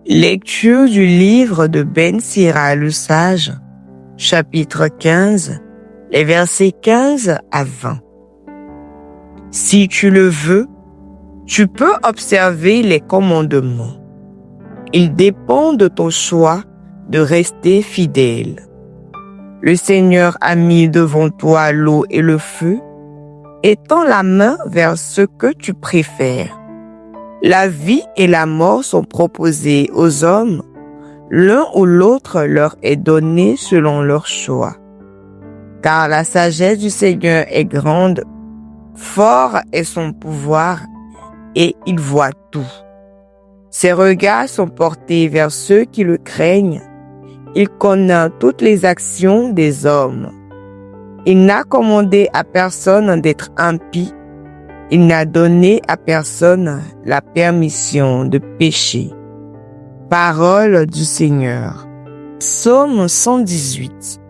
Lecture du livre de Ben Sira le Sage, chapitre 15, les versets 15 à 20. Si tu le veux, tu peux observer les commandements. Il dépend de ton choix de rester fidèle. Le Seigneur a mis devant toi l'eau et le feu, et tend la main vers ce que tu préfères. La vie et la mort sont proposées aux hommes, l'un ou l'autre leur est donné selon leur choix. Car la sagesse du Seigneur est grande, fort est son pouvoir, et il voit tout. Ses regards sont portés vers ceux qui le craignent. Il connaît toutes les actions des hommes. Il n'a commandé à personne d'être impie. Il n'a donné à personne la permission de pécher. Parole du Seigneur. Psaume 118.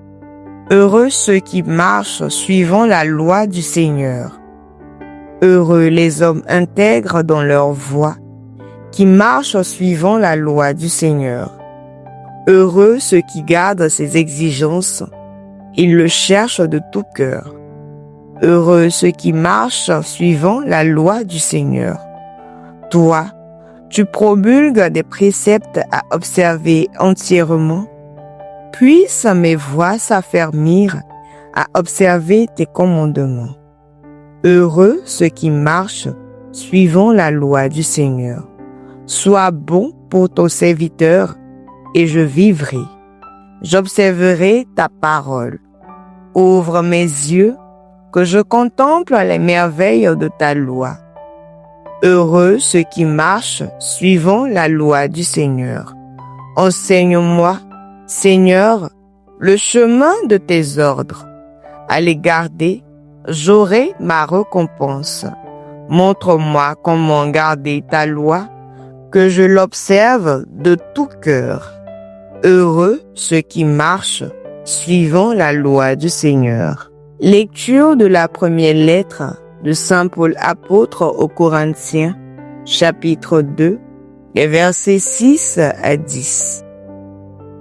Heureux ceux qui marchent suivant la loi du Seigneur. Heureux les hommes intègres dans leur voie, qui marchent suivant la loi du Seigneur. Heureux ceux qui gardent ses exigences, ils le cherchent de tout cœur. Heureux ceux qui marchent suivant la loi du Seigneur. Toi, tu promulgues des préceptes à observer entièrement. Puissent mes voix s'affermir à observer tes commandements. Heureux ceux qui marchent suivant la loi du Seigneur. Sois bon pour ton serviteur et je vivrai. J'observerai ta parole. Ouvre mes yeux, que je contemple les merveilles de ta loi. Heureux ceux qui marchent suivant la loi du Seigneur. Enseigne-moi, Seigneur, le chemin de tes ordres. À les garder, j'aurai ma récompense. Montre-moi comment garder ta loi, que je l'observe de tout cœur. Heureux ceux qui marchent suivant la loi du Seigneur. Lecture de la première lettre de Saint Paul apôtre aux Corinthiens, chapitre 2, les versets 6 à 10.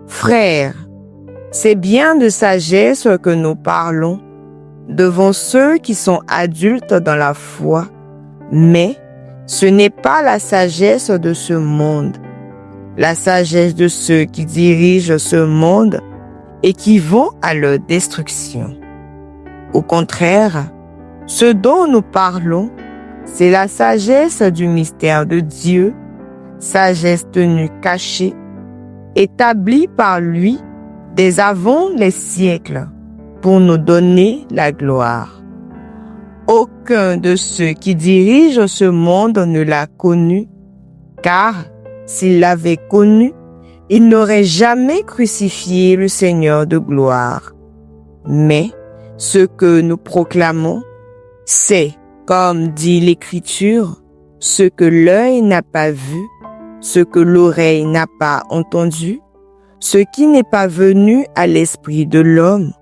Frères, c'est bien de sagesse que nous parlons devant ceux qui sont adultes dans la foi, mais ce n'est pas la sagesse de ce monde, la sagesse de ceux qui dirigent ce monde et qui vont à leur destruction. Au contraire, ce dont nous parlons, c'est la sagesse du mystère de Dieu, sagesse tenue cachée, établie par lui dès avant les siècles, pour nous donner la gloire. Aucun de ceux qui dirigent ce monde ne l'a connu, car s'il l'avait connu, il n'aurait jamais crucifié le Seigneur de gloire. Mais ce que nous proclamons, c'est, comme dit l'Écriture, ce que l'œil n'a pas vu, ce que l'oreille n'a pas entendu, ce qui n'est pas venu à l'esprit de l'homme,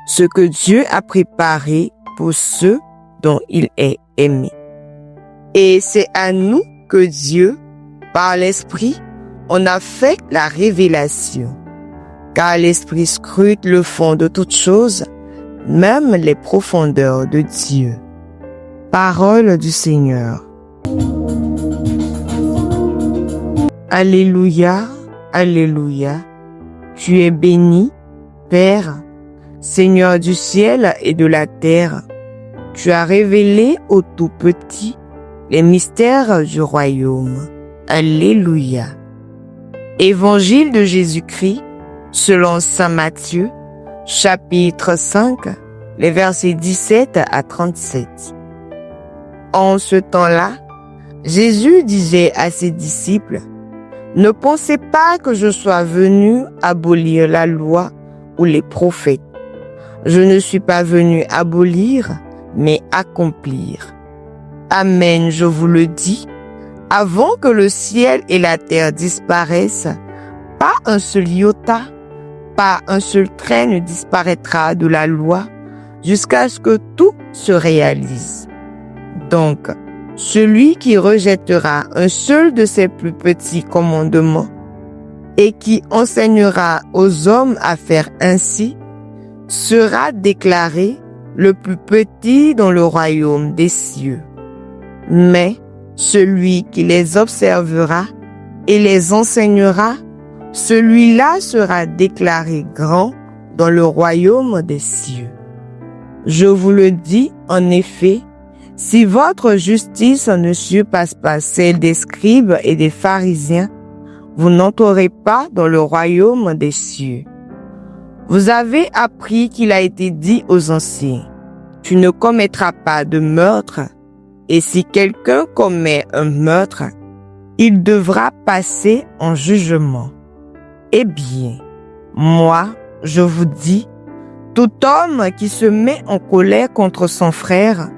ce que Dieu a préparé pour ceux dont il est aimé. Et c'est à nous que Dieu, par l'Esprit, en a fait la révélation. Car l'Esprit scrute le fond de toutes choses, même les profondeurs de Dieu. Parole du Seigneur. Alléluia, Alléluia. Tu es béni, Père, Seigneur du ciel et de la terre. Tu as révélé aux tout petits les mystères du royaume. Alléluia. Évangile de Jésus-Christ, selon saint Matthieu, chapitre 5, les versets 17 à 37. En ce temps-là, Jésus disait à ses disciples, « Ne pensez pas que je sois venu abolir la loi ou les prophètes. Je ne suis pas venu abolir, mais accomplir. Amen, je vous le dis, avant que le ciel et la terre disparaissent, pas un seul iota, Pas un seul trait ne disparaîtra de la loi jusqu'à ce que tout se réalise. Donc, celui qui rejettera un seul de ces plus petits commandements et qui enseignera aux hommes à faire ainsi sera déclaré le plus petit dans le royaume des cieux. Mais celui qui les observera et les enseignera, celui-là sera déclaré grand dans le royaume des cieux. Je vous le dis, en effet, si votre justice ne surpasse pas celle des scribes et des pharisiens, vous n'entrerez pas dans le royaume des cieux. Vous avez appris qu'il a été dit aux anciens, « Tu ne commettras pas de meurtre, et si quelqu'un commet un meurtre, il devra passer en jugement. » Eh bien, moi, je vous dis, tout homme qui se met en colère contre son frère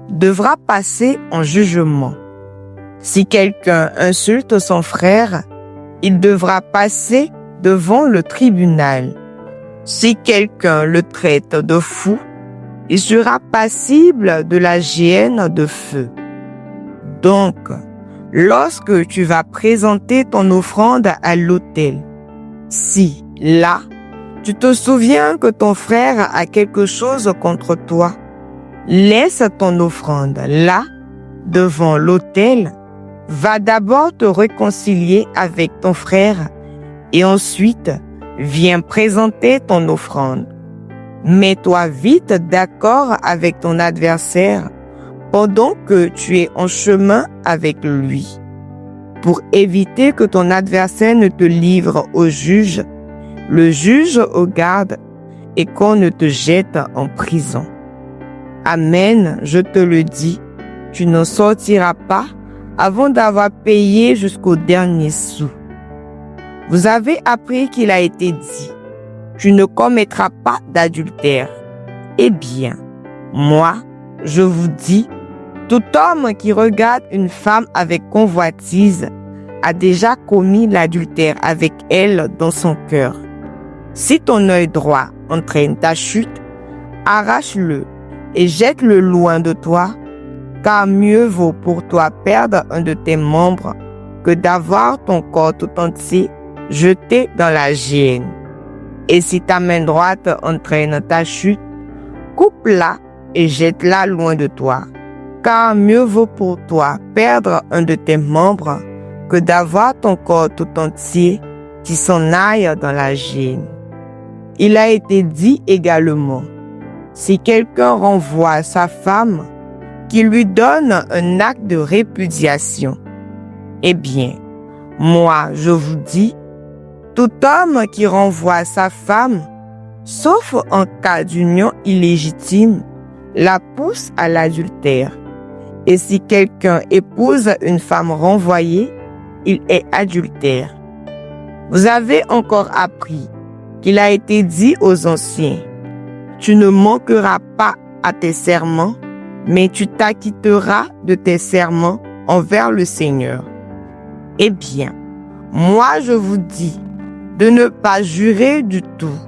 devra passer en jugement. Si quelqu'un insulte son frère, il devra passer devant le tribunal. Si quelqu'un le traite de fou, il sera passible de la géhenne de feu. Donc, lorsque tu vas présenter ton offrande à l'autel, si, là, tu te souviens que ton frère a quelque chose contre toi, laisse ton offrande là, devant l'autel, va d'abord te réconcilier avec ton frère et ensuite viens présenter ton offrande. Mets-toi vite d'accord avec ton adversaire pendant que tu es en chemin avec lui, pour éviter que ton adversaire ne te livre au juge, le juge au garde et qu'on ne te jette en prison. Amen, je te le dis, tu n'en sortiras pas avant d'avoir payé jusqu'au dernier sou. Vous avez appris qu'il a été dit, tu ne commettras pas d'adultère. Eh bien, moi, je vous dis, tout homme qui regarde une femme avec convoitise a déjà commis l'adultère avec elle dans son cœur. Si ton œil droit entraîne ta chute, arrache-le et jette-le loin de toi, car mieux vaut pour toi perdre un de tes membres que d'avoir ton corps tout entier jeté dans la géhenne. Et si ta main droite entraîne ta chute, coupe-la et jette-la loin de toi, car mieux vaut pour toi perdre un de tes membres que d'avoir ton corps tout entier qui s'en aille dans la géhenne. Il a été dit également, si quelqu'un renvoie sa femme, qu'il lui donne un acte de répudiation. Eh bien, moi, je vous dis, tout homme qui renvoie sa femme, sauf en cas d'union illégitime, la pousse à l'adultère. Et si quelqu'un épouse une femme renvoyée, il est adultère. Vous avez encore appris qu'il a été dit aux anciens, tu ne manqueras pas à tes serments, mais tu t'acquitteras de tes serments envers le Seigneur. Eh bien, moi je vous dis de ne pas jurer du tout,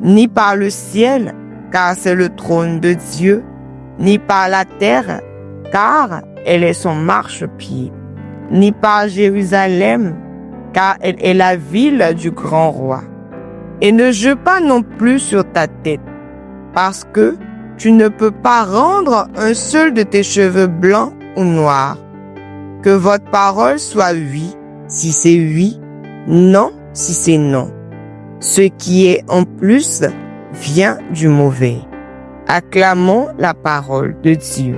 ni par le ciel, car c'est le trône de Dieu, ni par la terre, car elle est son marchepied, ni par Jérusalem, car elle est la ville du grand roi. Et ne jure pas non plus sur ta tête, parce que tu ne peux pas rendre un seul de tes cheveux blancs ou noirs. Que votre parole soit oui, si c'est oui, non, si c'est non. Ce qui est en plus vient du mauvais. Acclamons la parole de Dieu.